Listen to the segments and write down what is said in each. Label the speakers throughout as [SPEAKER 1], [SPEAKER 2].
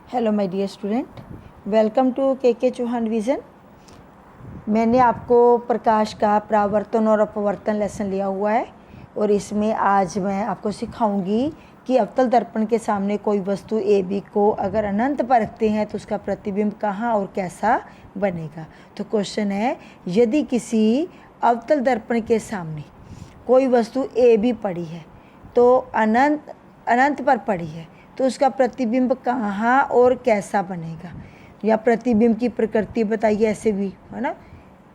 [SPEAKER 1] Hello my dear student, welcome to K Chauhan vision. मैंने आपको प्रकाश का परावर्तन और अपवर्तन लेसन लिया हुआ है और इसमें आज मैं आपको सिखाऊंगी कि अवतल दर्पण के सामने कोई वस्तु ए बी को अगर अनंत पर रखते हैं तो उसका प्रतिबिंब कहाँ और कैसा बनेगा। तो क्वेश्चन है, यदि किसी अवतल दर्पण के सामने कोई वस्तु ए बी पड़ी है तो अनंत पर पड़ी है तो उसका प्रतिबिंब कहाँ और कैसा बनेगा, या प्रतिबिंब की प्रकृति बताइए, ऐसे भी है ना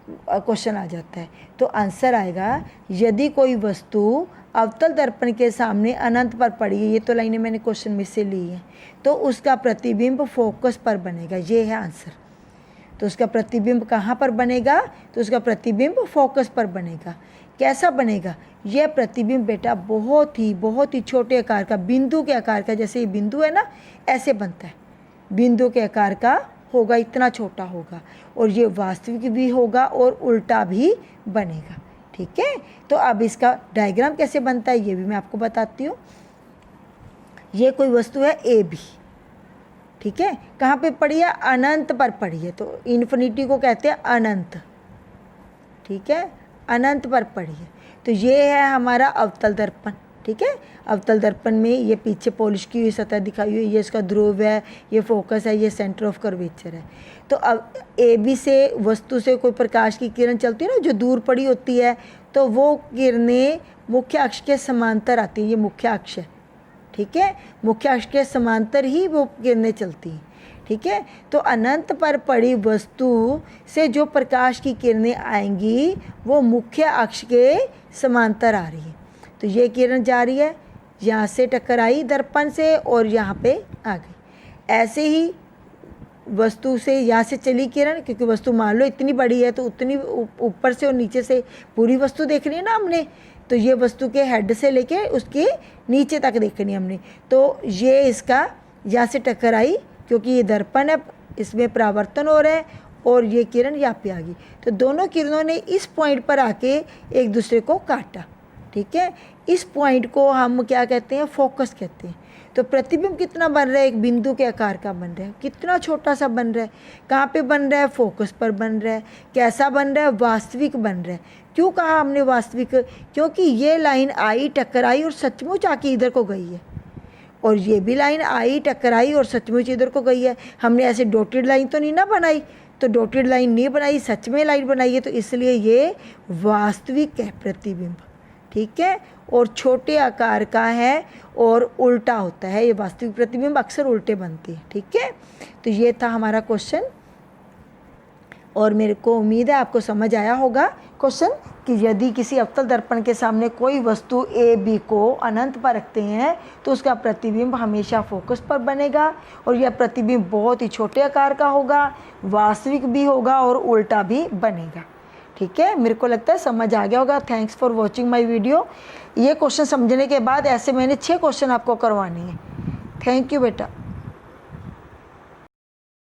[SPEAKER 1] क्वेश्चन आ जाता है। तो आंसर आएगा, यदि कोई वस्तु अवतल दर्पण के सामने अनंत पर पड़ी है, ये तो लाइनें मैंने क्वेश्चन में से ली है, तो उसका प्रतिबिंब फोकस पर बनेगा। ये है आंसर। तो उसका प्रतिबिंब कहाँ पर बनेगा, तो उसका प्रतिबिंब फोकस पर बनेगा। कैसा बनेगा, यह प्रतिबिंब बेटा बहुत ही छोटे आकार का, बिंदु के आकार का, जैसे ये बिंदु है ना, ऐसे बनता है, बिंदु के आकार का होगा, इतना छोटा होगा, और ये वास्तविक भी होगा और उल्टा भी बनेगा। ठीक है, तो अब इसका डायग्राम कैसे बनता है ये भी मैं आपको बताती हूँ। ये कोई वस्तु है ए बी, ठीक है, कहाँ पे पड़ी है, अनंत पर पड़ी है, तो इन्फिनिटी को कहते हैं अनंत। ठीक है, अनंत पर पड़ी है। तो ये है हमारा अवतल दर्पण। ठीक है, अवतल दर्पण में ये पीछे पॉलिश की हुई सतह दिखाई हुई है, ये इसका ध्रुव है, ये फोकस है, ये सेंटर ऑफ कर्वेचर है। तो अब ए बी से वस्तु से कोई प्रकाश की किरण चलती है ना, जो दूर पड़ी होती है, तो वो किरणें मुख्य अक्ष के समांतर आती हैं। ये मुख्य अक्ष है, ठीक है, मुख्य अक्ष के समांतर ही वो किरणें चलती हैं। ठीक है, तो अनंत पर पड़ी वस्तु से जो प्रकाश की किरणें आएंगी वो मुख्य अक्ष के समांतर आ रही है। तो ये किरण जा रही है, यहाँ से टकराई दर्पण से और यहाँ पे आ गई। ऐसे ही वस्तु से यहाँ से चली किरण, क्योंकि वस्तु मान लो इतनी बड़ी है तो उतनी ऊपर से और नीचे से पूरी वस्तु देखनी है ना हमने, तो ये वस्तु के हेड से लेके उसके नीचे तक देखनी है हमने। तो ये इसका यहाँ से टकराई, क्योंकि ये दर्पण है, इसमें परावर्तन हो रहा है, और ये किरण यहाँ पे आ गई। तो दोनों किरणों ने इस पॉइंट पर आके एक दूसरे को काटा। ठीक है, इस पॉइंट को हम क्या कहते हैं, फोकस कहते हैं। तो प्रतिबिंब कितना बन रहा है, एक बिंदु के आकार का बन रहा है, कितना छोटा सा बन रहा है, कहाँ पे बन रहा है, फोकस पर बन रहा है। कैसा बन रहा है, वास्तविक बन रहा है। क्यों कहा हमने वास्तविक, क्योंकि ये लाइन आई, टकराई और सचमुच आके इधर को गई है, और ये भी लाइन आई, टकराई और सचमुच इधर को गई है। हमने ऐसे डॉटेड लाइन तो नहीं ना बनाई, तो डॉटेड लाइन नहीं बनाई, सच में लाइन बनाई है, तो इसलिए ये वास्तविक है प्रतिबिंब। ठीक है, और छोटे आकार का है और उल्टा होता है। ये वास्तविक प्रतिबिंब अक्सर उल्टे बनते हैं। ठीक है, तो ये था हमारा क्वेश्चन, और मेरे को उम्मीद है आपको समझ आया होगा क्वेश्चन, कि यदि किसी अवतल दर्पण के सामने कोई वस्तु ए बी को अनंत पर रखते हैं तो उसका प्रतिबिंब हमेशा फोकस पर बनेगा, और यह प्रतिबिंब बहुत ही छोटे आकार का होगा, वास्तविक भी होगा और उल्टा भी बनेगा। ठीक है, मेरे को लगता है समझ आ गया होगा। Thanks for watching my video. ये क्वेश्चन समझने के बाद ऐसे मैंने 6 क्वेश्चन आपको करवाने हैं। थैंक यू बेटा।